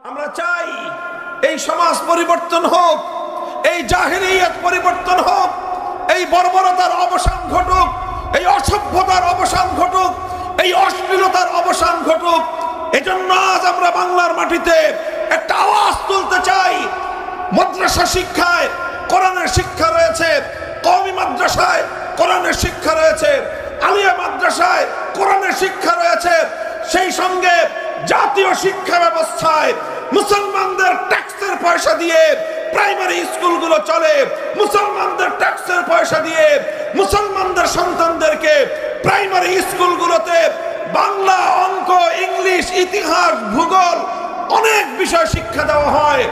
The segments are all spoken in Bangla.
আমরা চাই এই সমাজ পরিবর্তন হোক, এই জাহিলিয়াত পরিবর্তন হোক, এই বর্বরতার অবসান ঘটুক, এই অসভ্যতার অবসান ঘটুক, এই অশ্লীলতার অবসান ঘটুক। এজন্য আজ আমরা বাংলার মাটিতে একটা আওয়াজ তুলতে চাই। মাদ্রাসা শিক্ষায় কোরআনের শিক্ষা রয়েছে, কওমি মাদ্রাসায় কোরআনের শিক্ষা রয়েছে, আলিয়া মাদ্রাসায় কোরআনের শিক্ষা রয়েছে, সেই সঙ্গে জাতীয় শিক্ষা ব্যবস্থায় মুসলমানদের ট্যাক্সের পয়সা দিয়ে প্রাইমারি স্কুলগুলো চলে, মুসলমানদের ট্যাক্সের পয়সা দিয়ে মুসলমানদের সন্তানদেরকে প্রাইমারি স্কুলগুলোতে বাংলা, অঙ্ক, ইংলিশ, ইতিহাস, ভূগোল অনেক বিষয় শিক্ষা দেওয়া হয়।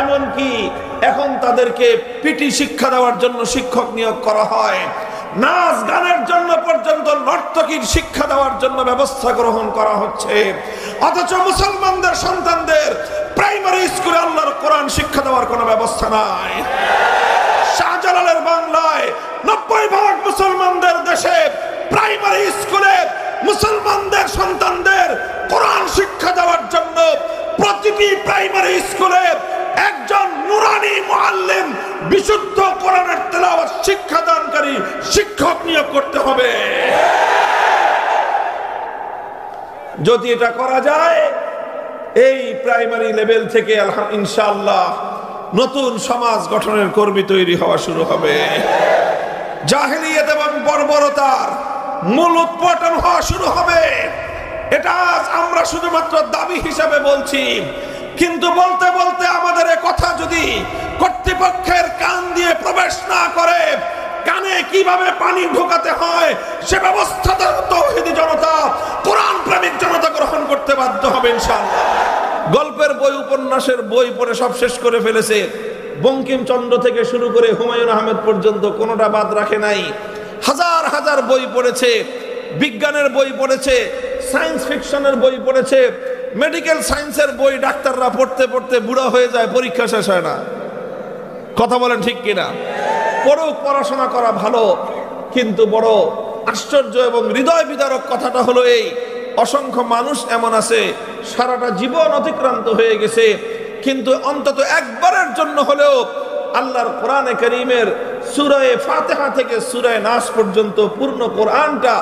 এমনকি এখন তাদেরকে পিটি শিক্ষা দেওয়ার জন্য শিক্ষক নিয়োগ করা হয়, নাচ গানের জন্য পর্যন্ত নর্তকীর শিক্ষা দেওয়ার জন্য ব্যবস্থা গ্রহণ করা হচ্ছে। অথচ মুসলমানদের সন্তানদের প্রাইমারি স্কুলে আল্লাহর কোরআন শিক্ষা দেওয়ার কোনো ব্যবস্থা নাই। শাহজালালের বাংলায় 90% মুসলমানদের দেশে প্রাইমারি স্কুলে মুসলমানদের সন্তানদের কোরআন শিক্ষা দেওয়ার জন্য প্রতিটি প্রাইমারি স্কুলে একজন নুরানি মুআল্লিম, বিশুদ্ধ কোরআনের তেলাওয়াত শিক্ষাদানকারী শিক্ষক নিয়োগ করতে হবে। যদি এটা করা যায়, এই প্রাইমারি লেভেল থেকে ইনশাআল্লাহ নতুন সমাজ গঠনের কর্মী তৈরি হওয়া শুরু হবে। জাহেলিয়াত এবং বর্বরতার মূল উৎপাটন হওয়া শুরু হবে। এটা আজ আমরা শুধুমাত্র দাবি হিসাবে বলছি, কিন্তু বলতে বলতে আমাদের এ কথা যদি কর্তৃপক্ষের কান দিয়ে প্রবেশ না করে, কানে কিভাবে পানি ঢোকাতে হয় সে ব্যবস্থা তাওহীদি জনতা, কোরআন প্রেমিক জনতা গ্রহণ করতে বাধ্য হবে ইনশাআল্লাহ। গল্পের বই, উপন্যাসের বই পড়ে সব শেষ করে ফেলেছে। বঙ্কিমচন্দ্র থেকে শুরু করে হুমায়ুন আহমেদ পর্যন্ত কোনোটা বাদ রাখে নাই। হাজার হাজার বই পড়েছে, বিজ্ঞানের বই পড়েছে, সায়েন্স ফিকশনের বই পড়েছে, মেডিকেল সায়েন্সের বই ডাক্তাররা পড়তে পড়তে বুড়া হয়ে যায়, পরীক্ষা শেষ হয় না। কথা বলেন ঠিক কিনা? পড়ুক, পড়াশোনা করা ভালো, কিন্তু বড় আশ্চর্য এবং হৃদয় বিদারক কথাটা হলো এই, অসংখ্য মানুষ এমন আছে সারাটা জীবন অতিক্রান্ত হয়ে গেছে, কিন্তু অন্তত একবারের জন্য হলেও আল্লাহর কোরআনে কারীমের সূরা ফাতিহা থেকে সূরা নাস পর্যন্ত পূর্ণ কোরআনটা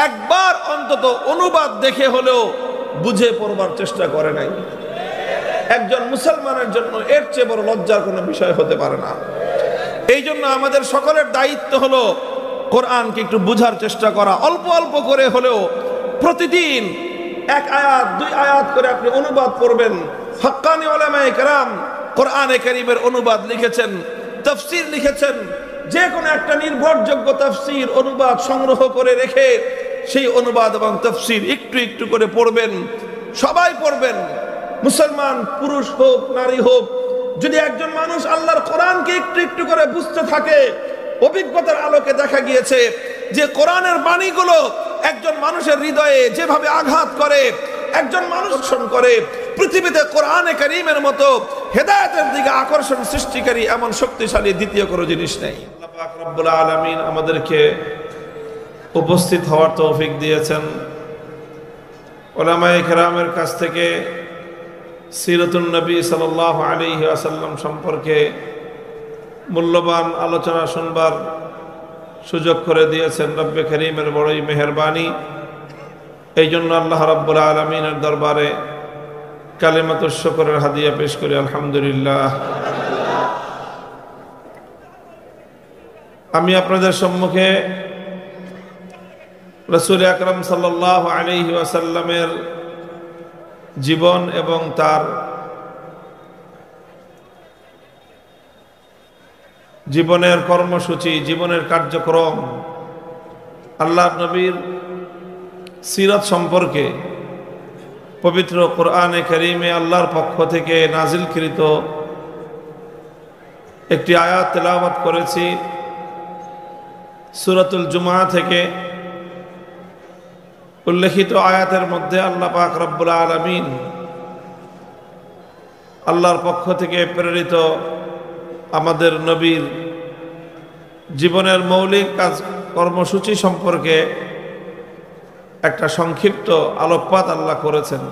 একবার অন্তত অনুবাদ দেখে হলেও বুঝে পড়বার চেষ্টা করে নাই। একজন মুসলমানের জন্য এর চেয়ে বড় লজ্জার কোনো বিষয় হতে পারে না। এই জন্য আমাদের সকলের দায়িত্ব হলো কোরআনকে একটু বুঝার চেষ্টা করা, অল্প অল্প করে হলেও প্রতিদিন এক আয়াত, দুই আয়াত করে আপনি অনুবাদ পড়বেন। হক্কানি উলামায়ে কেরাম কোরআনে কারীমের অনুবাদ লিখেছেন, তাফসীর লিখেছেন। যে কোনো একটা নির্ভরযোগ্য তাফসীর অনুবাদ সংগ্রহ করে রেখে সেই অনুবাদ এবং তাফসীর একটু একটু করে পড়বেন, সবাই পড়বেন, মুসলমান পুরুষ হোক নারী হোক। যদি একজন মানুষ আল্লাহর কোরআনকে একটু একটু করে বুঝতে থাকে, অভিজ্ঞতার আলোকে দেখা গিয়েছে যে কোরআনের বাণীগুলো একজন মানুষের হৃদয়ে যেভাবে আঘাত করে, একজন মানুষ করে, পৃথিবীতে কোরআনে কারীমের মতো হেদায়েতের দিকে আকর্ষণ সৃষ্টিকারী এমন শক্তিশালী দ্বিতীয় কোনো জিনিস নেই। আল্লাহ পাক রব্বুল আলামিন আমাদেরকে উপস্থিত হওয়ার তৌফিক দিয়েছেন। উলামায়ে কেরামের কাছ থেকে সিরাতুন নবী সাল্লাল্লাহু আলাইহি ওয়াসাল্লাম সম্পর্কে মূল্যবান আলোচনা শুনবার সুযোগ করে দিয়েছেন রব্বে কারীমের বড়ই মেহেরবানি। এই জন্য আল্লাহ রাব্বুল আলামিনের দরবারে কালিমাতুশ শুকরের হাদিয়া পেশ করি আলহামদুলিল্লাহ। আমি আপনাদের সম্মুখে রাসূল আকরাম সাল্লাল্লাহু আলাইহি ওয়াসাল্লামের জীবন এবং তার জীবনের কর্মসূচি, জীবনের কার্যক্রম, আল্লাহর নবীর সিরাত সম্পর্কে পবিত্র কোরআনে কারীমে আল্লাহর পক্ষ থেকে নাজিলকৃত একটি আয়াত তেলাওয়াত করেছি। সূরাতুল জুমআ থেকে উল্লেখিত আয়াতের মধ্যে আল্লাহ পাক রব্বুল আলামিন আল্লাহর পক্ষ থেকে প্রেরিত আমাদের নবীর জীবনের মৌলিক কাজ কর্মসূচি সম্পর্কে একটা সংক্ষিপ্ত আলোকপাত আল্লাহ করেছেন।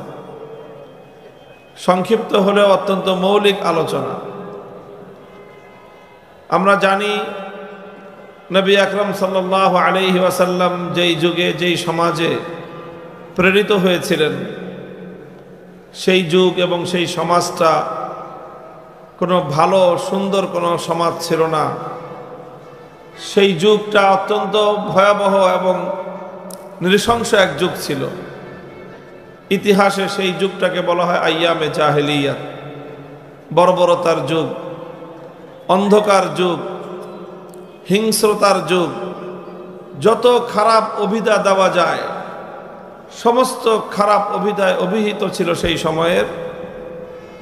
সংক্ষিপ্ত হলেও অত্যন্ত মৌলিক আলোচনা। আমরা জানি নবী আকরাম সাল্লাল্লাহু আলাইহি ওয়াসাল্লাম যেই যুগে যেই সমাজে প্রেরিত হয়েছিলেন, সেই যুগ এবং সেই সমাজটা কোনো ভালো সুন্দর কোনো সমাজ ছিল না। সেই যুগটা অত্যন্ত ভয়াবহ এবং নৃশংস এক যুগ ছিল। ইতিহাসে সেই যুগটাকে বলা হয় আইয়ামে জাহেলিয়াত, বর্বরতার যুগ, অন্ধকার যুগ, হিংস্রতার যুগ। যত খারাপ অভিধা দেওয়া যায় সমস্ত খারাপ অভিধায় অভিহিত ছিল সেই সময়ের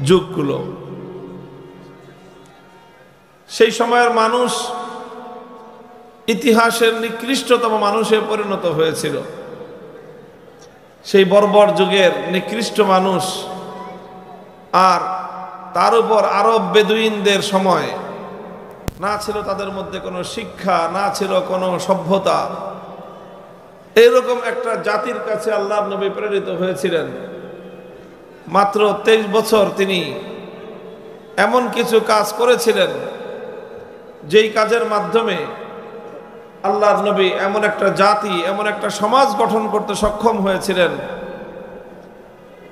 যুগগুলো। সেই সময়ের মানুষ ইতিহাসের নিকৃষ্টতম মানুষে পরিণত হয়েছিল। সেই বর্বর যুগের নিকৃষ্ট মানুষ, আর তার উপর আরব বেদুইনদের সময় না ছিল তাদের মধ্যে কোনো শিক্ষা, না ছিল কোনো সভ্যতা। এরকম একটা জাতির কাছে আল্লাহর নবী প্রেরিত হয়েছিলেন। মাত্র 23 বছর তিনি এমন কিছু কাজ করেছিলেন যেই কাজের মাধ্যমে আল্লাহর নবী এমন একটা জাতি, এমন একটা সমাজ গঠন করতে সক্ষম হয়েছিলেন,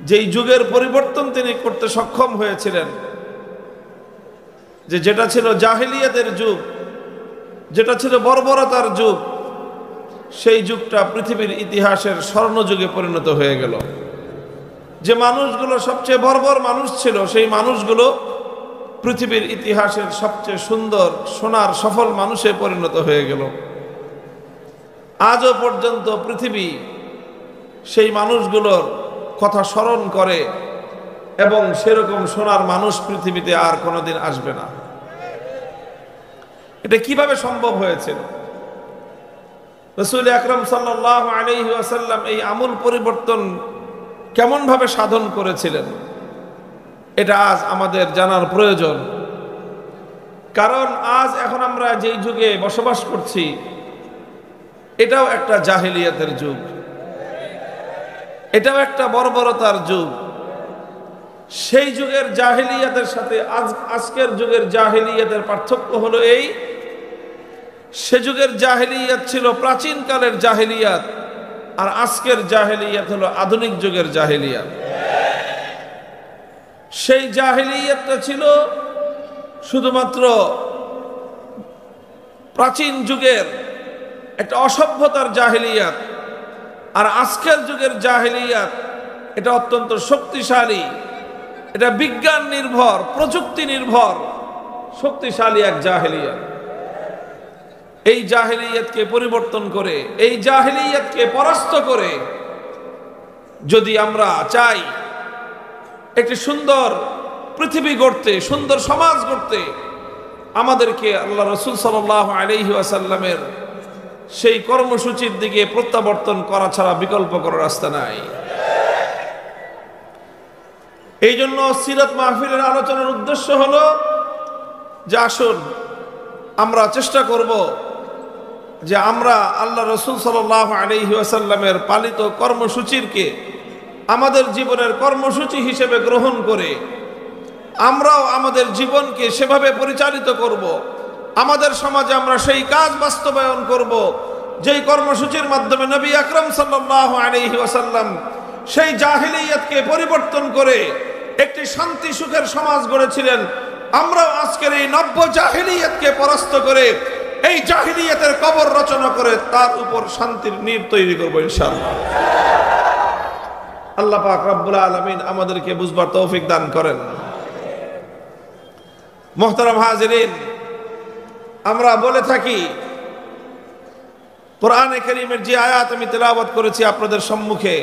যেই যুগের পরিবর্তন তিনি করতে সক্ষম হয়েছিলেন। যেটা ছিল জাহেলিয়াতের যুগ, যেটা ছিল বর্বরতার যুগ, সেই যুগটা পৃথিবীর ইতিহাসের স্বর্ণযুগে পরিণত হয়ে গেল। যে মানুষগুলো সবচেয়ে বর্বর মানুষ ছিল, সেই মানুষগুলো পৃথিবীর ইতিহাসের সবচেয়ে সুন্দর সোনার সফল মানুষে পরিণত হয়ে গেল। আজও পর্যন্ত পৃথিবী সেই মানুষগুলোর কথা স্মরণ করে এবং সেরকম সোনার মানুষ পৃথিবীতে আর কোনোদিন আসবে না। এটা কিভাবে সম্ভব হয়েছিল? রাসূল আকরাম সাল্লাল্লাহু আলাইহি ওয়াসাল্লাম এই আমূল পরিবর্তন কেমন ভাবে সাধন করেছিলেন, এটা আজ আমাদের জানার প্রয়োজন। কারণ আজ এখন আমরা যেই যুগে বসবাস করছি, এটাও একটা জাহেলিয়াতের যুগ, এটাও একটা বর্বরতার যুগ। সেই যুগের জাহেলিয়াতের সাথে আজকের যুগের জাহেলিয়াতের পার্থক্য হলো এই, সে যুগের জাহেলিয়াত ছিল প্রাচীন কালের জাহেলিয়াত, আর আজকের জাহেলিয়াত হলো আধুনিক যুগের জাহেলিয়াত। সেই জাহেলিয়াতটা ছিল শুধুমাত্র প্রাচীন যুগের একটা অসভ্যতার জাহেলিয়াত, আর আজকের যুগের জাহেলিয়াত এটা অত্যন্ত শক্তিশালী, এটা বিজ্ঞান নির্ভর, প্রযুক্তি নির্ভর শক্তিশালী এক জাহেলিয়াত। এই জাহেলিয়াতকে পরিবর্তন করে, এই জাহেলিয়াতকে পরাস্ত করে যদি আমরা চাই একটি সুন্দর পৃথিবী গড়তে, সুন্দর সমাজ গড়তে, আমাদেরকে আল্লাহ রাসূল সাল্লাল্লাহু আলাইহি ওয়াসাল্লামের সেই কর্মসূচির দিকে প্রত্যাবর্তন করা ছাড়া বিকল্প করার রাস্তা নাই। এই জন্য সিরাত মাহফিলের আলোচনার উদ্দেশ্য হলো যে আসুন আমরা চেষ্টা করব যে আমরা আল্লাহ রাসূল সাল্লাল্লাহু আলাইহি ওয়াসাল্লামের পালিত কর্মসূচিকে আমাদের জীবনের কর্মসূচি হিসেবে গ্রহণ করে আমরাও আমাদের জীবনকে সেভাবে পরিচালিত করব। আমাদের সমাজে আমরা সেই কাজ বাস্তবায়ন করব যেই কর্মসূচির মাধ্যমে নবী আকরাম সাল্লাল্লাহু আলাইহি ওয়াসাল্লাম সেই জাহেলিয়াতকে পরিবর্তন করে একটি শান্তি সুখের সমাজ গড়েছিলেন। আমরাও আজকের এই নব্য জাহেলিয়াতকে পরাস্ত করে এই জাহেলিয়াতের কবর রচনা করে তার উপর শান্তির নীড় তৈরি করব ইনশাআল্লাহ। আল্লাহ পাক রব্বুল আলামিন আমাদেরকে বুঝবার তৌফিক দান করেন। মুহতারাম হাজিরিন, আমরা বলে থাকি কোরআনে কারীমের যে আয়াত আমি তেলাওয়াত করেছি আপনাদের সম্মুখে,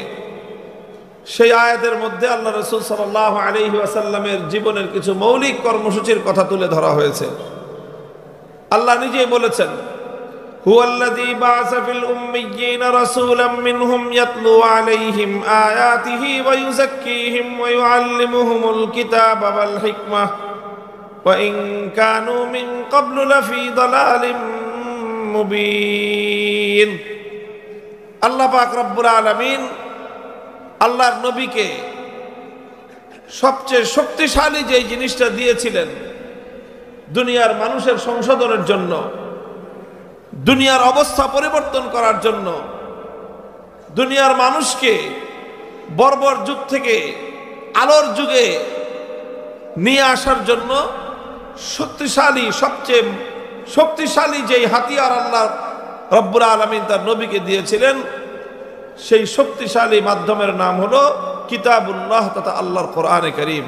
সেই আয়াতের মধ্যে আল্লাহ রাসূল সাল্লাল্লাহু আলাইহি ওয়াসাল্লামের জীবনের কিছু মৌলিক কর্মসূচির কথা তুলে ধরা হয়েছে। আল্লাহ নিজেই বলেছেন, হুয়াল্লাযী বা'আসা ফিল উম্মিয়্যিনা রাসূলাম মিনহুম ইয়াতলু আলাইহিম আয়াতিহি ওয়া ইউযাক্কিহিম ওয়া ইউআল্লিমুহুমুল কিতাবা ওয়াল হিকমাহ ওয়া ইন কানু মিন ক্বাবলু লাফি দালালিম মুবিন। আল্লাহ পাক রব্বুল আলামিন আল্লাহর নবীকে সবচেয়ে শক্তিশালী যে জিনিসটা দিয়েছিলেন দুনিয়ার মানুষের সংশোধনের জন্য, দুনিয়ার অবস্থা পরিবর্তন করার জন্য, দুনিয়ার মানুষকে বর্বর যুগ থেকে আলোর যুগে নিয়ে আসার জন্য সবচেয়ে শক্তিশালী যেই হাতিয়ার আল্লাহ রব্বুল আলামিন তার নবীকে দিয়েছিলেন, সেই শক্তিশালী মাধ্যমের নাম হলো কিতাবুল্লাহ তথা আল্লাহর কোরআনে কারীম।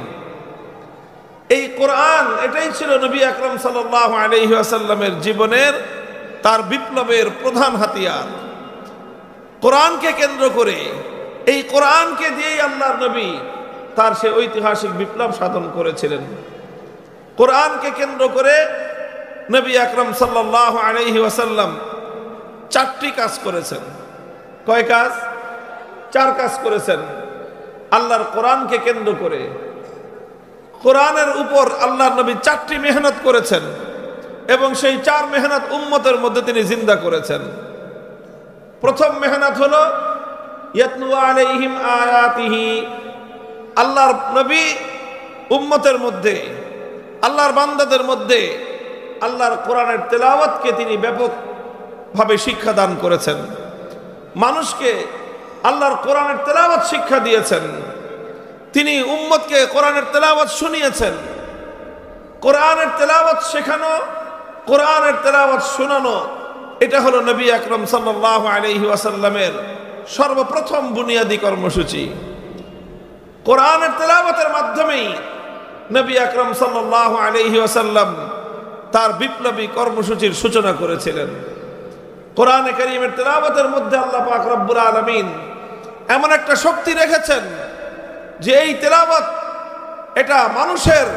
এই কোরআন এটাই ছিল নবী আকরাম সাল্লাল্লাহু আলাইহি ওয়াসাল্লামের জীবনের তার বিপ্লবের প্রধান হাতিয়ার। কোরআনকে কেন্দ্র করে, এই কোরআনকে দিয়েই আল্লাহর নবী তার সে ঐতিহাসিক বিপ্লব সাধন করেছিলেন। কোরআনকে কেন্দ্র করে নবী আকরাম সাল্লাল্লাহু আলাইহি ওয়াসাল্লাম 4টি কাজ করেছেন। কয় কাজ? 4 কাজ করেছেন আল্লাহর কোরআনকে কেন্দ্র করে। কোরআনের উপর আল্লাহর নবী 4টি মেহনত করেছেন এবং সেই 4 মেহনত উম্মতের মধ্যে তিনি জিন্দা করেছেন। প্রথম মেহনত হলো ইয়াতলু আলাইহিম আয়াতিহি। আল্লাহর নবী উম্মতের মধ্যে, আল্লাহর বান্দাদের মধ্যে আল্লাহর কোরআনের তেলাওয়াতকে তিনি ব্যাপকভাবে শিক্ষা দান করেছেন। মানুষকে আল্লাহর কোরআনের তেলাওয়াত শিক্ষা দিয়েছেন। তিনি উম্মতকে কোরআনের তেলাওয়াত শুনিয়েছেন। কোরআনের তেলাওয়াত শেখানো, কোরআনের তেলাওয়াত শোনানো, এটা হলো নবী আকরাম সাল্লাল্লাহু আলাইহি ওয়াসাল্লামের সর্বপ্রথম বুনিয়াদী কর্মসূচি। কোরআনের তেলাওয়াতের মাধ্যমেই নবী আকরাম সাল্লাল্লাহু আলাইহি ওয়াসাল্লাম তার বিপ্লবী কর্মসূচির সূচনা করেছিলেন। কোরআনে কারীমের তেলাওয়াতের মধ্যে আল্লাহ পাক রব্বুল আলামিন এমন একটা শক্তি রেখেছেন যে এই তেলাওয়াত এটা মানুষের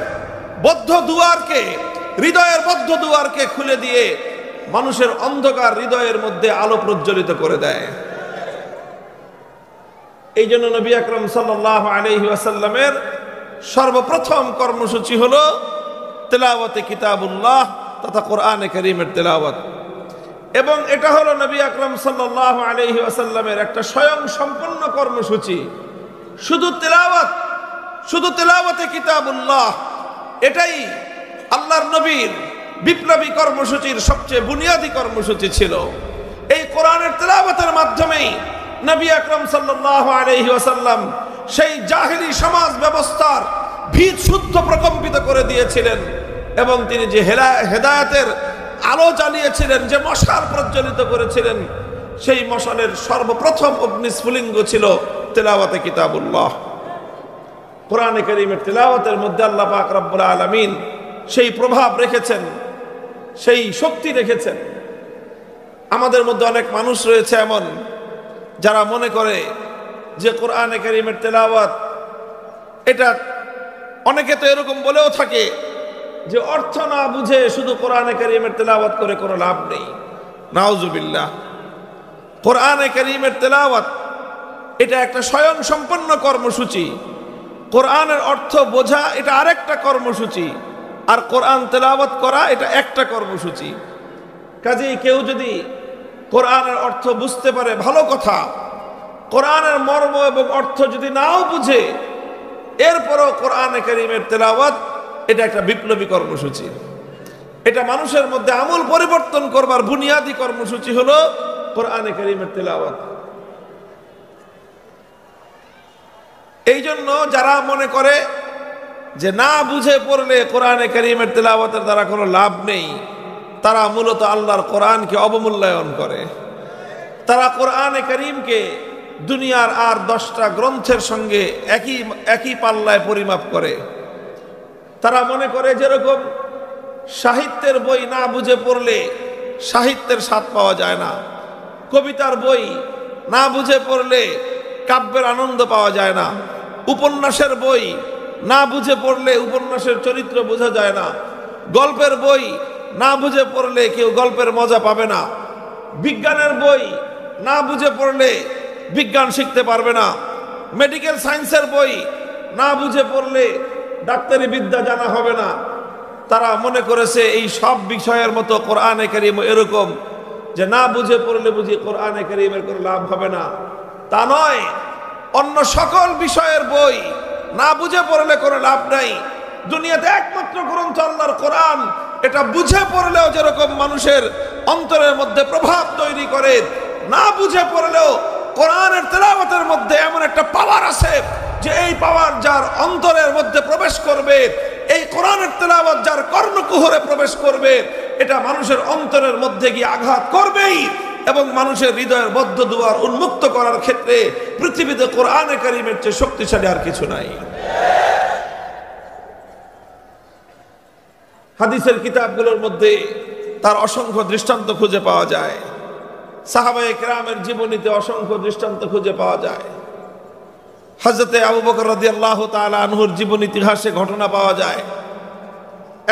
বদ্ধ দুয়ারকে, হৃদয়ের বদ্ধ দুয়ারকে খুলে দিয়ে মানুষের অন্ধকার হৃদয়ের মধ্যে আলো প্রজ্বলিত করে দেয়। এই জন্য নবী আকরাম সাল্লাল্লাহু আলাইহি ওয়াসাল্লামের সর্বপ্রথম কর্মসূচি হলো তেলাওয়াতে কিতাবুল্লাহ তথা কোরআনে কারীমের তেলাওয়াত। এবং এটা হলো নবী আকরাম সাল্লাল্লাহু আলাইহি ওয়াসাল্লামের একটা স্বয়ং সম্পূর্ণ কর্মসূচি। শুধু তেলাওয়াতে কিতাবুল্লাহ, এটাই আল্লাহর নবীর বিপ্লবী কর্মসূচির সবচেয়ে বুনিয়াদী কর্মসূচি ছিল। এই কোরআনের তেলাওয়াতের মাধ্যমেই নবী আকরাম সাল্লাল্লাহু আলাইহি ওয়াসাল্লাম সেই জাহেলি সমাজ ব্যবস্থার ভিত শুদ্ধ প্রকম্পিত করে দিয়েছিলেন এবং তিনি যে হেদায়েতের আলো জ্বালিয়েছিলেন, যে মশাল প্রজ্বলিত করেছিলেন, সেই মশালের সর্বপ্রথম অগ্নিস্ফুলিঙ্গ ছিল তেলাওয়াতে কিতাবুল্লাহ। কোরআনে কারীমের তেলাওয়াতের মধ্যে আল্লাহ পাক রব্বুল আলামিন সেই প্রভাব রেখেছেন, সেই শক্তি রেখেছেন। আমাদের মধ্যে অনেক মানুষ রয়েছে এমন যারা মনে করে যে কোরআনে কারীমের তেলাওয়াত এটা, অনেকে তো এরকম বলেও থাকে যে অর্থ না বুঝে শুধু কোরআনে কারীমের তেলাওয়াত করে কোনো লাভ নেই। নাউজুবিল্লাহ। কোরআনে কারীমের তেলাওয়াত এটা একটা স্বয়ং সম্পন্ন কর্মসূচি। কোরআনের অর্থ বোঝা এটা আরেকটা কর্মসূচি, আর কোরআন তেলাওয়াত করা এটা একটা কর্মসূচি। কাজেই কেউ যদি কোরআনের অর্থ বুঝতে পারে ভালো কথা, কোরআনের মর্ম এবং অর্থ যদি নাও বুঝে, এরপরও কোরআনে কারীমের তেলাওয়াত এটা একটা বিপ্লবী কর্মসূচি। এটা মানুষের মধ্যে আমূল পরিবর্তন করবার বুনিয়াদী কর্মসূচি হলো কোরআনে কারীমের তেলাওয়াত। এই জন্য যারা মনে করে যে না বুঝে পড়লে কোরআনে কারীমের তেলাওয়াতের দ্বারা কোনো লাভ নেই, তারা মূলত আল্লাহর কোরআনকে অবমূল্যায়ন করে। তারা কোরআনে কারীমকে দুনিয়ার আর 10টা গ্রন্থের সঙ্গে একই পাল্লায় পরিমাপ করে। তারা মনে করে যেরকম সাহিত্যের বই না বুঝে পড়লে সাহিত্যের স্বাদ পাওয়া যায় না, কবিতার বই না বুঝে পড়লে কাব্যের আনন্দ পাওয়া যায় না, উপন্যাসের বই না বুঝে পড়লে উপন্যাসের চরিত্র বোঝা যায় না, গল্পের বই না বুঝে পড়লে কেউ গল্পের মজা পাবে না, বিজ্ঞানের বই না বুঝে পড়লে বিজ্ঞান শিখতে পারবে না, মেডিকেল সায়েন্সের বই না বুঝে পড়লে ডাক্তারি বিদ্যা জানা হবে না। তারা মনে করেছে এই সব বিষয়ের মতো কোরআনে কারীম এরকম যে না বুঝে পড়লে বুঝি কোরআনে কারীমের কোনো লাভ হবে না। তা নয়, অন্য সকল বিষয়ের বই না বুঝে পড়লে কোনো লাভ নাই। দুনিয়াতে একমাত্র গ্রন্থ আল্লাহর কোরআন, এটা বুঝে পড়লেও যেরকম মানুষের অন্তরের মধ্যে প্রভাব তৈরি করে, না বুঝে পড়লেও কোরআনের তেলাওয়াতের মধ্যে এমন একটা পাওয়ার আছে যে এই পাওয়ার যার অন্তরের মধ্যে প্রবেশ করবে, এই কোরআনের তেলাওয়াত যার কর্ণকুহরে প্রবেশ করবে, এটা মানুষের অন্তরের মধ্যে গিয়ে আঘাত করবেই এবং মানুষের হৃদয়ের বদ্ধ দুয়ার উন্মুক্ত করার ক্ষেত্রে পৃথিবীতে কোরআনে কারীমের চেয়ে শক্তিশালী আর কিছু নাই। হাদিসের কিতাবগুলোর মধ্যে তার অসংখ্য দৃষ্টান্ত খুঁজে পাওয়া যায়। সাহাবায়ে কেরামের জীবনীতে অসংখ্য দৃষ্টান্ত খুঁজে পাওয়া যায়। হযরতে আবু বকর রাদিয়াল্লাহু তাআলা আনহুর জীবন ইতিহাসে ঘটনা পাওয়া যায়।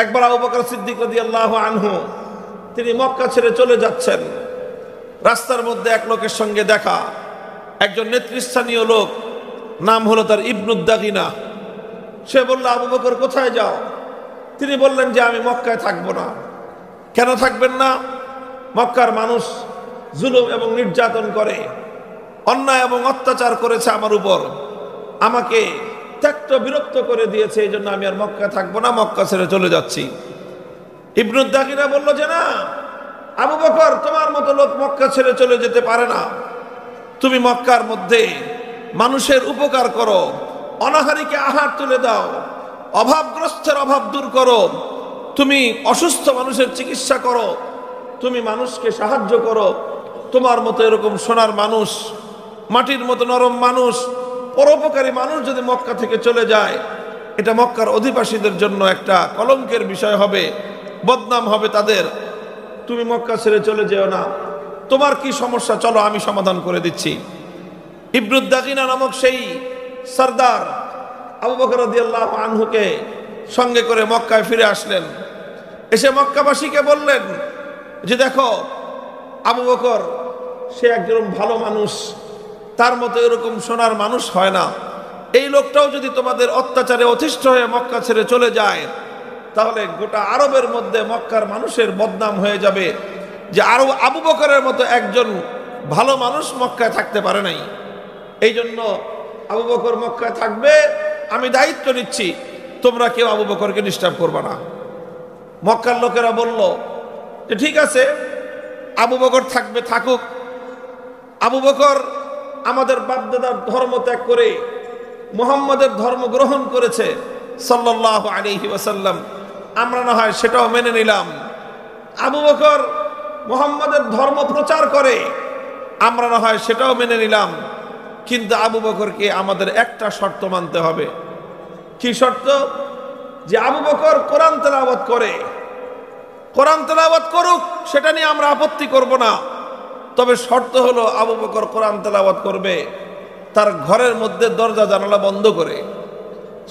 একবার আবু বকর সিদ্দিক রাদিয়াল্লাহু আনহু তিনি মক্কা ছেড়ে চলে যাচ্ছেন। রাস্তার মধ্যে এক লোকের সঙ্গে দেখা, একজন নেতৃস্থানীয় লোক, নাম হলো তার ইবনুদ দাগিনা। সে বলল, আবু বকর কোথায় যাও? তিনি বললেন যে আমি মক্কায় থাকবো না। কেন থাকবেন না? মক্কার মানুষ জুলুম এবং নির্যাতন করে, অন্যায় এবং অত্যাচার করেছে আমার উপর, আমাকে ত্যক্ত বিরক্ত করে দিয়েছে, এই জন্য আমি আর মক্কা থাকবো না, মক্কা ছেড়ে চলে যাচ্ছি। ইবনুদ দাগিনা বলল যে না আবু বকর, তোমার মতো লোক মক্কা ছেড়ে চলে যেতে পারে না। তুমি মক্কার মধ্যে মানুষের উপকার করো, অনাহারীকে আহার তুলে দাও, অভাবগ্রস্তের অভাব দূর করো, তুমি অসুস্থ মানুষের চিকিৎসা করো, তুমি মানুষকে সাহায্য করো। তোমার মতো এরকম সোনার মানুষ, মাটির মতো নরম মানুষ, পরোপকারী মানুষ যদি মক্কা থেকে চলে যায়, এটা মক্কার অধিবাসীদের জন্য একটা কলঙ্কের বিষয় হবে, বদনাম হবে তাদের। তুমি মক্কা ছেড়ে চলে যেও না। তোমার কি সমস্যা, চলো আমি সমাধান করে দিচ্ছি। ইবনুদ দাগিনা নামক সেই সরদার আবু বকর রাদিয়াল্লাহু আনহুকে সঙ্গে করে মক্কায় ফিরে আসলেন। এসে মক্কাবাসীকে বললেন যে দেখো, আবু বকর সে একজন ভালো মানুষ, তার মতো এরকম সোনার মানুষ হয় না। এই লোকটাও যদি তোমাদের অত্যাচারে অতিষ্ঠ হয়ে মক্কা ছেড়ে চলে যায়, তাহলে গোটা আরবের মধ্যে মক্কার মানুষের বদনাম হয়ে যাবে যে আরব আবু বকরের মতো একজন ভালো মানুষ মক্কায় থাকতে পারে নাই। এই জন্য আবু বকর মক্কায় থাকবে, আমি দায়িত্ব নিচ্ছি, তোমরা কেউ আবু বকরকে ডিস্টার্ব করবে না। মক্কার লোকেরা বলল যে ঠিক আছে, আবু বকর থাকবে, থাকুক। আবু বকর আমাদের বাপদাদার ধর্ম ত্যাগ করে মুহাম্মাদের ধর্ম গ্রহণ করেছে সাল্লাল্লাহু আলাইহি ওয়াসাল্লাম, আমরা না হয় সেটাও মেনে নিলাম। আবু বকর মুহাম্মাদের ধর্ম প্রচার করে, আমরা না হয় সেটাও মেনে নিলাম। কিন্তু আবু বকরকে আমাদের একটা শর্ত মানতে হবে। কি শর্ত? যে আবু বকর কোরআন তেলাওয়াত করে, কোরআন তেলাওয়াত করুক, সেটা নিয়ে আমরা আপত্তি করব না। তবে শর্ত হলো আবু বকর কোরআন তেলাওয়াত করবে তার ঘরের মধ্যে দরজা জানালা বন্ধ করে।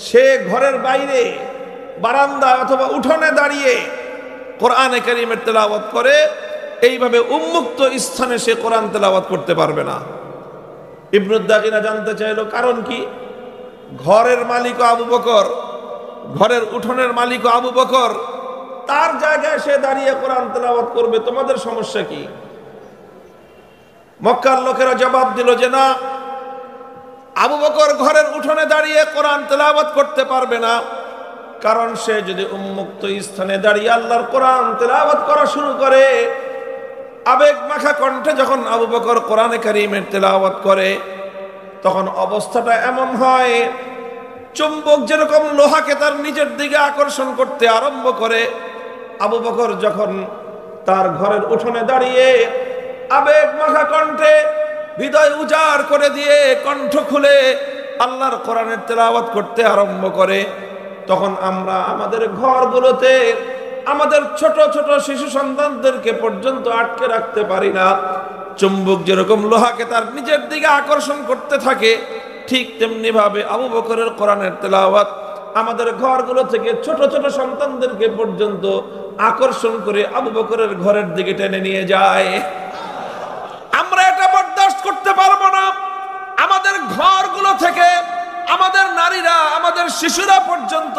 সে ঘরের বাইরে বারান্দায় অথবা উঠোনে দাঁড়িয়ে কোরআনে কারীমের তেলাওয়াত করে, এইভাবে উন্মুক্ত স্থানে সে কোরআন তেলাওয়াত করতে পারবে না। ইবনুদ দাগিনা জানতে চাইলো কারণ কি? ঘরের মালিক আবু বকর, ঘরের উঠোনের মালিক আবু বকর, তার জায়গায় সে দাঁড়িয়ে কোরআন তেলাওয়াত করবে, তোমাদের সমস্যা কি? মক্কার লোকেরা জবাব দিল যে না, আবু বকর ঘরের উঠোনে দাঁড়িয়ে কোরআন তেলাওয়াত করতে পারবে না, কারণ সে যদি উন্মুক্ত স্থানে দাঁড়িয়ে আল্লাহর কোরআন তেলাওয়াত করা শুরু করে, আবেগ মাখা কণ্ঠে যখন আবু বকর কোরআনে কারীমের তেলাওয়াত করে, তখন অবস্থাটা এমন হয় চুম্বক যেরকম লোহাকে তার নিজের দিকে আকর্ষণ করতে আরম্ভ করে, আবু বকর যখন তার ঘরের উঠোনে দাঁড়িয়ে আবেগ মাখা কণ্ঠে হৃদয় উজাড় করে দিয়ে কণ্ঠ খুলে আল্লাহর কোরআনের তেলাওয়াত করতে আরম্ভ করে, তখন আমরা আমাদের ঘরগুলোতে আমাদের ছোট ছোট শিশু সন্তানদেরকে পর্যন্ত আটকে রাখতে পারি না। চুম্বক যেরকম লোহাকে তার নিজের দিকে আকর্ষণ করতে থাকে, ঠিক তেমনি ভাবে আবু বকরের কোরআনের তেলাওয়াত আমাদের ঘরগুলো থেকে ছোট ছোট সন্তানদেরকে পর্যন্ত আকর্ষণ করে আবু বকরের ঘরের দিকে টেনে নিয়ে যায়। আমরা এটা বরদাস্ত করতে পারবো না। আমাদের ঘরগুলো থেকে আমাদের নারীরা, আমাদের শিশুরা পর্যন্ত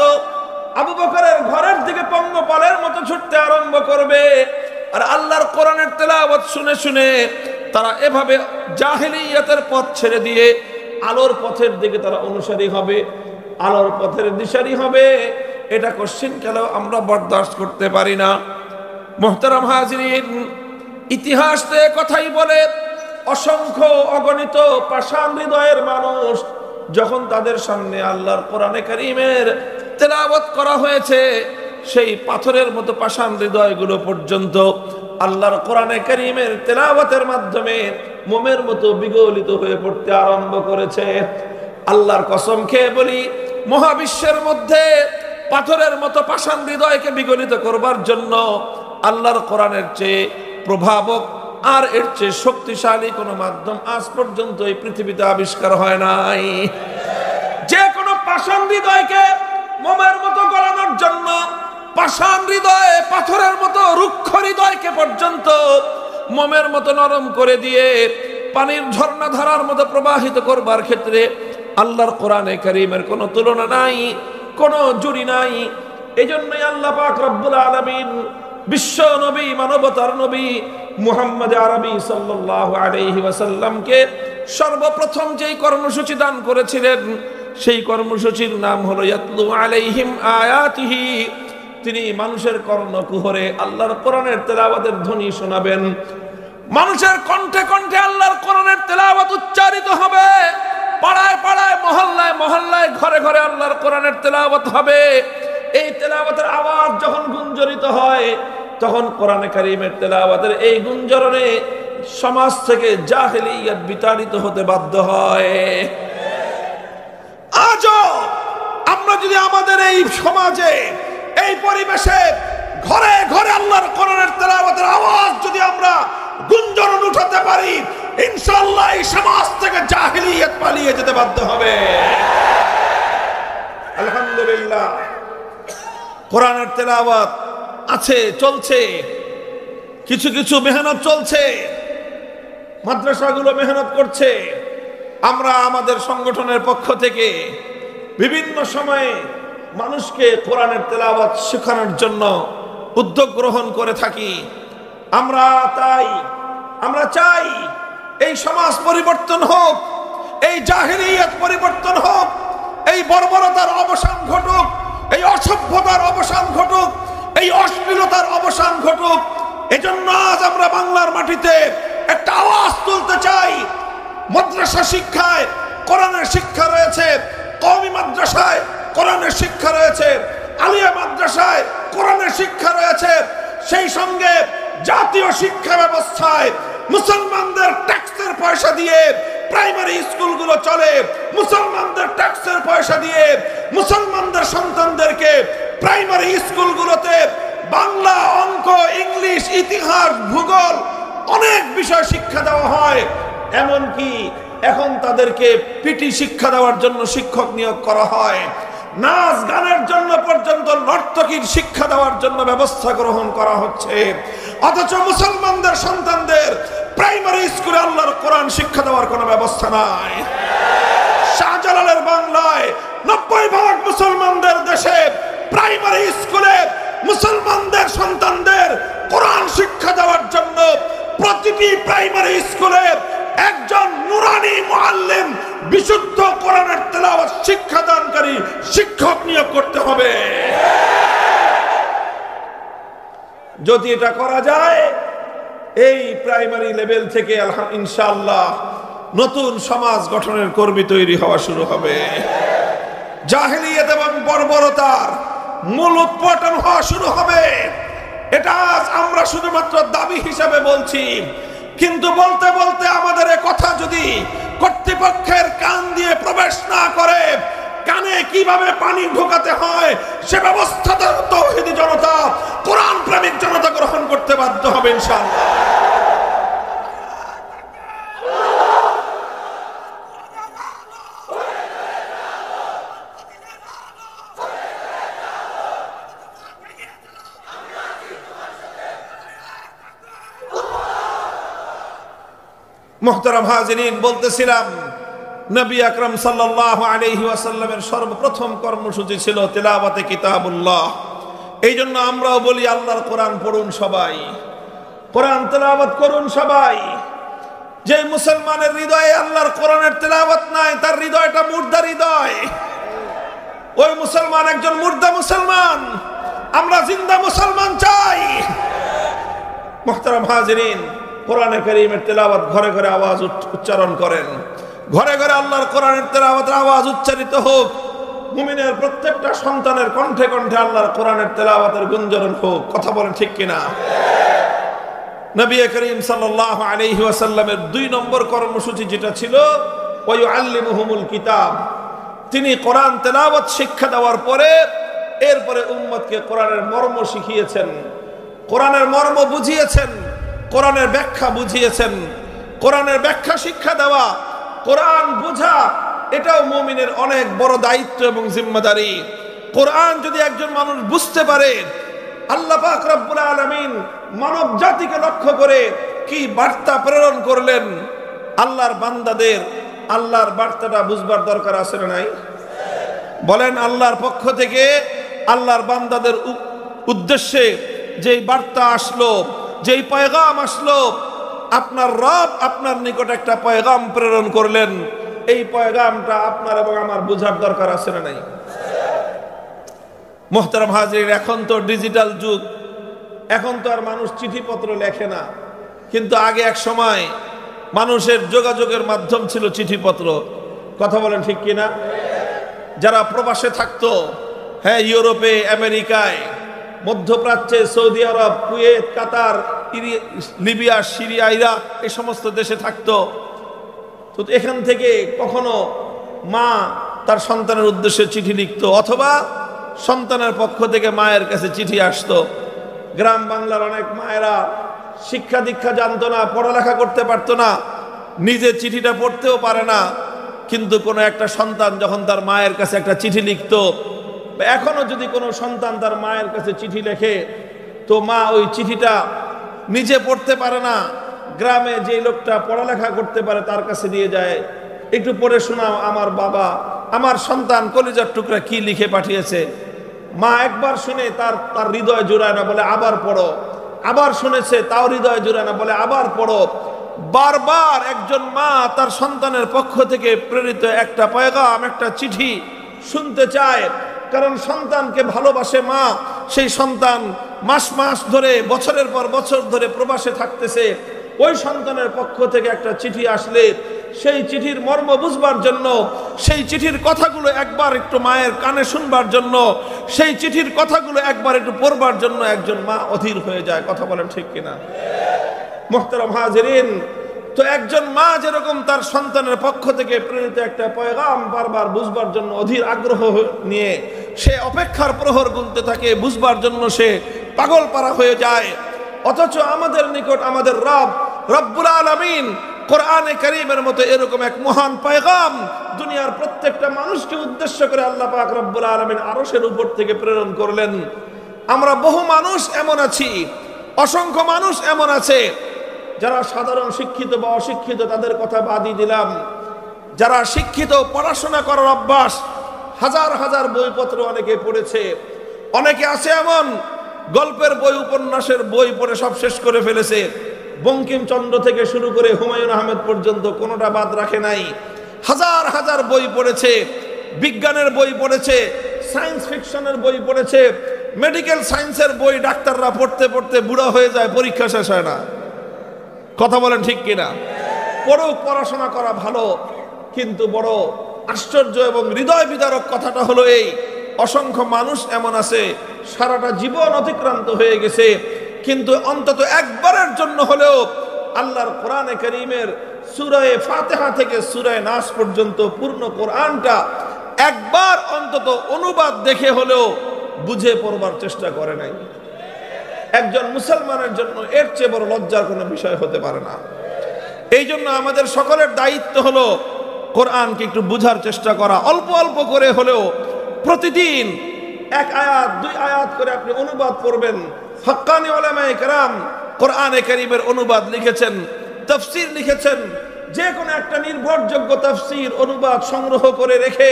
আবু বকরের ঘরের দিকে পঙ্গপালের মতো ছুটতে আরম্ভ করবে, আর আল্লাহর কোরআনের তেলাওয়াত শুনে শুনে তারা এভাবে জাহেলিয়াতের পথ ছেড়ে দিয়ে আলোর পথের দিকে তারা অনুসারী হবে। আলোর পথের দিশারি হবে, এটা কোশ্চিন কালেও আমরা বরদাস্ত করতে পারি না। মুহতারাম হাজিরিন, ইতিহাস তো কথাই বলে, অসংখ্য অগণিত পাষাণ হৃদয়ের মানুষ যখন তাদের সামনে আল্লাহর কোরআনে কারীমের তেলাওয়াত করা হয়েছে, সেই পাথরের মতো পাষাণ হৃদয়গুলো পর্যন্ত আল্লাহর কোরআনে কারীমের তেলাওয়াতের মাধ্যমে মোমের মতো বিগলিত হয়ে পড়তে আরম্ভ করেছে। আল্লাহর কসম খেয়ে বলি, মহাবিশ্বের মধ্যে পাথরের মতো পাষাণ হৃদয়কে বিগলিত করবার জন্য আল্লাহর কোরআনের চেয়ে প্রভাবক আর এর চেয়ে শক্তিশালী কোনো মাধ্যম আজ পর্যন্ত এই পৃথিবীতে আবিষ্কার হয় নাই। যে কোনো পাষাণ হৃদয়কে মোমের মতো গলানোর জন্য, পাষাণ হৃদয়ে পাথরের মতো রুক্ষ হৃদয়কে পর্যন্ত মোমের মতো নরম করে দিয়ে পানির ঝর্ণা ধারার মতো প্রবাহিত করবার ক্ষেত্রে আল্লাহর কোরআনে কারীমের কোনো তুলনা নাই, কোনো জুড়ি নাই। এজন্যই আল্লাহ পাক রব্বুল আলামিন বিশ্ব নবী, মানবতার নবী মুহাম্মদ আরবি সাল্লাল্লাহু আলাইহি ওয়াসাল্লামকে সর্বপ্রথম যেই কর্মসূচি দান করেছিলেন, সেই কর্মসূচির নাম হলো ইয়াতলু আলাইহিম আয়াতিহি। তিনি মানুষের কর্ণকুহরে আল্লাহর কোরআনের তেলাওয়াতের ধ্বনি শোনাবেন। মানুষের কণ্ঠে কণ্ঠে আল্লাহর কোরআনের তেলাওয়াত উচ্চারিত হবে, পাড়ায় পাড়ায়, মহল্লায় মহল্লায়, ঘরে ঘরে আল্লাহর কোরআনের তেলাওয়াত হবে। এই তেলাওয়াতের আওয়াজ যখন গুঞ্জরিত হয়, তখন কোরআনে কারীমের তেলাওয়াতের এই গুঞ্জরণে সমাজ থেকে জাহেলিয়াত বিতাড়িত হতে বাধ্য হয়। আজও আমরা যদি আমাদের এই সমাজে, এই পরিবেশে ঘরে ঘরে আল্লাহর কোরআনের তেলাওয়াতের আওয়াজ যদি আমরা গুঞ্জরণ উঠাতে পারি, ইনশাআল্লাহ এই সমাজ থেকে জাহেলিয়াত পালিয়ে যেতে বাধ্য হবে। আলহামদুলিল্লাহ, কোরআনের তেলাওয়াত আছে, চলছে, কিছু কিছু মেহনত চলছে, মাদ্রাসাগুলো মেহনত করছে। আমরা আমাদের সংগঠনের পক্ষ থেকে বিভিন্ন সময়ে মানুষকে কোরআনের তেলাওয়াত শেখানোর জন্য উদ্যোগ গ্রহণ করে থাকি। আমরা চাই এই সমাজ পরিবর্তন হোক, এই জাহেলিয়াত পরিবর্তন হোক, এই বর্বরতার অবসান ঘটুক, এই অসভ্যতার অবসান ঘটুক, এই অশ্লীলতার অবসান ঘটুক। এজন্য আজ আমরা বাংলার মাটিতে একটা আওয়াজ তুলতে চাই। মাদ্রাসা শিক্ষায় কোরআনের শিক্ষা রয়েছে, কওমি মাদ্রাসায় কোরআনের শিক্ষা রয়েছে, আলিয়া মাদ্রাসায় কোরআনের শিক্ষা রয়েছে। সেই সঙ্গে জাতীয় শিক্ষা ব্যবস্থায় মুসলমানদের ট্যাক্সের পয়সা দিয়ে প্রাইমারি স্কুলগুলো চলে। মুসলমানদের ট্যাক্সের পয়সা দিয়ে মুসলমানদের সন্তানদেরকে প্রাইমারি স্কুলগুলোতে বাংলা, অঙ্ক, ইংলিশ, ইতিহাস, ভূগোল অনেক বিষয় শিক্ষা দেওয়া হয়। এমনকি এখন তাদেরকে পিটি শিক্ষা দেওয়ার জন্য শিক্ষক নিয়োগ করা হয়। নাচ গানের জন্য পর্যন্ত নর্তকীর শিক্ষা দেওয়ার জন্য ব্যবস্থা গ্রহণ করা হচ্ছে। অথচ মুসলমানদের সন্তানদের প্রাইমারি স্কুলে আল্লাহর কোরআন শিক্ষা দেওয়ার কোনো ব্যবস্থা নাই। শাহজালালের বাংলায় 90% মুসলমানদের দেশে প্রাইমারি স্কুলে মুসলমানদের সন্তানদের কোরআন শিক্ষা দেওয়ার জন্য প্রতিটি প্রাইমারি স্কুলে একজন নুরানি মুআল্লিম, বিশুদ্ধ কোরআনের তেলাওয়াত শিক্ষাদানকারী শিক্ষক নিয়োগ করতে হবে। যদি এটা করা যায়, এই প্রাইমারি লেভেল থেকে ইনশাআল্লাহ নতুন সমাজ গঠনের কর্মী তৈরি হওয়া শুরু হবে। জাহেলিয়াত এবং বর্বরতার মূল উৎপাটন হওয়া শুরু হবে। এটা আজ আমরা শুধুমাত্র দাবি হিসাবে বলছি, কিন্তু বলতে বলতে আমাদের এ কথা যদি কর্তৃপক্ষের কান দিয়ে প্রবেশ না করে, কানে কিভাবে পানি ঢোকাতে হয় সে ব্যবস্থা তাওহীদি জনতা, কোরআন প্রেমিক জনতা গ্রহণ করতে বাধ্য হবে ইনশাআল্লাহ। মুহতারাম হাজিরিন, বলতেছিলাম নবী আকরাম সাল্লাল্লাহু আলাইহি ওয়াসাল্লামের সর্বপ্রথম কর্মসূচি ছিল তিলাওয়াতে কিতাবুল্লাহ। এই জন্য আমরাও বলি আল্লাহর কোরআন পড়ুন সবাই, কোরআন তেলাওয়াত করুন সবাই। যে মুসলমানের হৃদয়ে আল্লাহর কোরআনের তেলাওয়াত নাই, তার হৃদয়টা মুর্দা হৃদয়। ওই মুসলমান একজন মুর্দা মুসলমান। আমরা জিন্দা মুসলমান চাই। মুহতারাম হাজিরিন, কোরআনে কারীমের তেলাওয়াত ঘরে ঘরে আওয়াজ উচ্চারণ করেন। ঘরে ঘরে আল্লাহর কোরআনের তেলাওয়াতের আওয়াজ উচ্চারিত হোক। মুমিনের প্রত্যেকটা সন্তানের কণ্ঠে কণ্ঠে আল্লাহর কোরআনের তেলাওয়াতের গুঞ্জরণ হোক। কথা বলেন ঠিক কিনা? নবী করিম সাল্লাল্লাহু আলাইহি ওয়াসাল্লামের 2 নম্বর কর্মসূচি যেটা ছিল, ওয়া ইউআল্লিমুহুমুল কিতাব। তিনি কোরআন তেলাওয়াত শিক্ষা দেওয়ার পরে এরপরে উম্মতকে কোরআনের মর্ম শিখিয়েছেন, কোরআনের মর্ম বুঝিয়েছেন, কোরআনের ব্যাখ্যা বুঝিয়েছেন। কোরআনের ব্যাখ্যা শিক্ষা দেওয়া, কোরআন বোঝা, এটাও মুমিনের অনেক বড় দায়িত্ব এবং জিম্মাদারি। কোরআন যদি একজন মানুষ বুঝতে পারে, আল্লাহ পাক রব্বুল আলামিন মানব জাতিকে লক্ষ্য করে কি বার্তা প্রেরণ করলেন, আল্লাহর বান্দাদের আল্লাহর বার্তাটা বুঝবার দরকার আছে না নাই? বলেন, আল্লাহর পক্ষ থেকে আল্লাহর বান্দাদের উদ্দেশ্যে যেই বার্তা আসলো, যেই পয়গাম আসলো, আপনার রব আপনার নিকট একটা পয়গাম প্রেরণ করলেন, এই পয়গামটা আপনার এবং আমার বুঝার দরকার আছে না নাই? মুহতারাম হাজির, এখন তো ডিজিটাল যুগ, এখন তো আর মানুষ চিঠিপত্র লেখে না, কিন্তু আগে এক সময় মানুষের যোগাযোগের মাধ্যম ছিল চিঠিপত্র। কথা বলেন ঠিক কিনা? যারা প্রবাসে থাকতো, হ্যাঁ, ইউরোপে, আমেরিকায়, মধ্যপ্রাচ্যে, সৌদি আরব, কুয়েত, কাতার, লিবিয়া, সিরিয়া, ইরাক, এই সমস্ত দেশে থাকতো, তো এখান থেকে কখনো মা তার সন্তানের উদ্দেশ্যে চিঠি লিখতো, অথবা সন্তানের পক্ষ থেকে মায়ের কাছে চিঠি আসতো। গ্রাম বাংলার অনেক মায়েরা শিক্ষা দীক্ষা জানতো না, পড়ালেখা করতে পারতো না, নিজে চিঠিটা পড়তেও পারে না, কিন্তু কোনো একটা সন্তান যখন তার মায়ের কাছে একটা চিঠি লিখতো, এখনো যদি কোনো সন্তান তার মায়ের কাছে চিঠি লেখে, তো মা ওই চিঠিটা নিজে পড়তে পারে না, গ্রামে যে লোকটা পড়ালেখা করতে পারে তার কাছে দিয়ে যায়, একটু পড়ে শোনাও আমার বাবা, আমার সন্তান কলিজার টুকরা কি লিখে পাঠিয়েছে। মা একবার শুনে তার হৃদয় জোড়ায় না, বলে আবার পড়ো। আবার শুনেছে, তাও হৃদয় জোড়ায় না, বলে আবার পড়ো। বারবার একজন মা তার সন্তানের পক্ষ থেকে প্রেরিত একটা পয়গাম, একটা চিঠি শুনতে চায়, কারণ সন্তানকে ভালোবাসে মা। সেই সন্তান মাস মাস ধরে, বছরের পর বছর ধরে প্রবাসে থাকতেছে, ওই সন্তানের পক্ষ থেকে একটা চিঠি আসলে সেই চিঠির মর্ম বুঝবার জন্য, সেই চিঠির কথাগুলো একবার একটু মায়ের কানে শুনবার জন্য, সেই চিঠির কথাগুলো একবার একটু পড়বার জন্য একজন মা অধীর হয়ে যায়। কথা বলেন ঠিক কিনা? মুহতারাম হাজিরিন, তো একজন মা যেরকম তার সন্তানের পক্ষ থেকে প্রেরিত একটা পয়গাম বারবার বুঝবার জন্য অধীর আগ্রহ নিয়ে সে অপেক্ষার প্রহর গুনতে থাকে, বুঝবার জন্য সে পাগল পারা হয়ে যায়, অথচ আমাদের নিকট আমাদের রব্বুল আলামিন কোরআনে কারীমের মতো এরকম এক মহান পয়গাম দুনিয়ার প্রত্যেকটা মানুষকে উদ্দেশ্য করে আল্লাহ পাক রব্বুল আলামিন আরশের উপর থেকে প্রেরণ করলেন। আমরা বহু মানুষ এমন আছি, অসংখ্য মানুষ এমন আছে যারা সাধারণ শিক্ষিত বা অশিক্ষিত, তাদের কথা বাদই দিলাম, যারা শিক্ষিত, পড়াশোনা করার অভ্যাস, হাজার হাজার বইপত্র অনেকে পড়েছে, অনেকে আছে এমন গল্পের বই, উপন্যাসের বই পড়ে সব শেষ করে ফেলেছে, বঙ্কিমচন্দ্র থেকে শুরু করে হুমায়ুন আহমেদ পর্যন্ত কোনোটা বাদ রাখে নাই। হাজার হাজার বই পড়েছে, বিজ্ঞানের বই পড়েছে, সায়েন্স ফিকশনের বই পড়েছে, মেডিকেল সায়েন্সের বই ডাক্তাররা পড়তে পড়তে বুড়া হয়ে যায়, পরীক্ষা শেষ হয় না। কথা বলেন ঠিক কিনা? পড়ুক, পড়াশোনা করা ভালো, কিন্তু বড় আশ্চর্য এবং হৃদয় বিদারক কথাটা হলো এই, অসংখ্য মানুষ এমন আছে সারাটা জীবন অতিক্রান্ত হয়ে গেছে, কিন্তু অন্তত একবারের জন্য হলেও আল্লাহর কোরআনে কারীমের সূরা ফাতিহা থেকে সূরা নাস পর্যন্ত পূর্ণ কোরআনটা একবার অন্তত অনুবাদ দেখে হলেও বুঝে পড়বার চেষ্টা করে নাই। একজন মুসলমানের জন্য এর চেয়ে বড় লজ্জার কোনো বিষয় হতে পারে না। এই জন্য আমাদের সকলের দায়িত্ব হলো কোরআনকে একটু বুঝার চেষ্টা করা, অল্প অল্প করে হলেও প্রতিদিন 1 আয়াত 2 আয়াত করে আপনি অনুবাদ পড়বেন। হক্কানি উলামায়ে কেরাম কোরআনে কারীমের অনুবাদ লিখেছেন, তাফসীর লিখেছেন, যে কোনো একটা নির্ভরযোগ্য তাফসীর অনুবাদ সংগ্রহ করে রেখে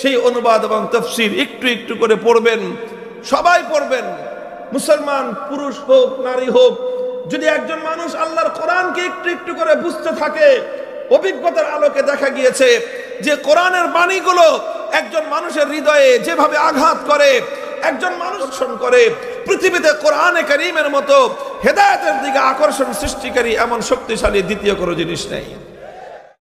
সেই অনুবাদ এবং তাফসীর একটু একটু করে পড়বেন। সবাই পড়বেন, মুসলমান পুরুষ হোক নারী হোক। যদি একজন মানুষ আল্লাহর কোরআনকে একটু একটু করে বুঝতে থাকে, অভিজ্ঞতার আলোকে দেখা গিয়েছে যে কোরআনের বাণীগুলো একজন মানুষের হৃদয়ে যেভাবে আঘাত করে, একজন মানুষ করে, পৃথিবীতে কোরআনে কারীমের মতো হেদায়েতের দিকে আকর্ষণ সৃষ্টিকারী এমন শক্তিশালী দ্বিতীয় কোনো জিনিস নেই।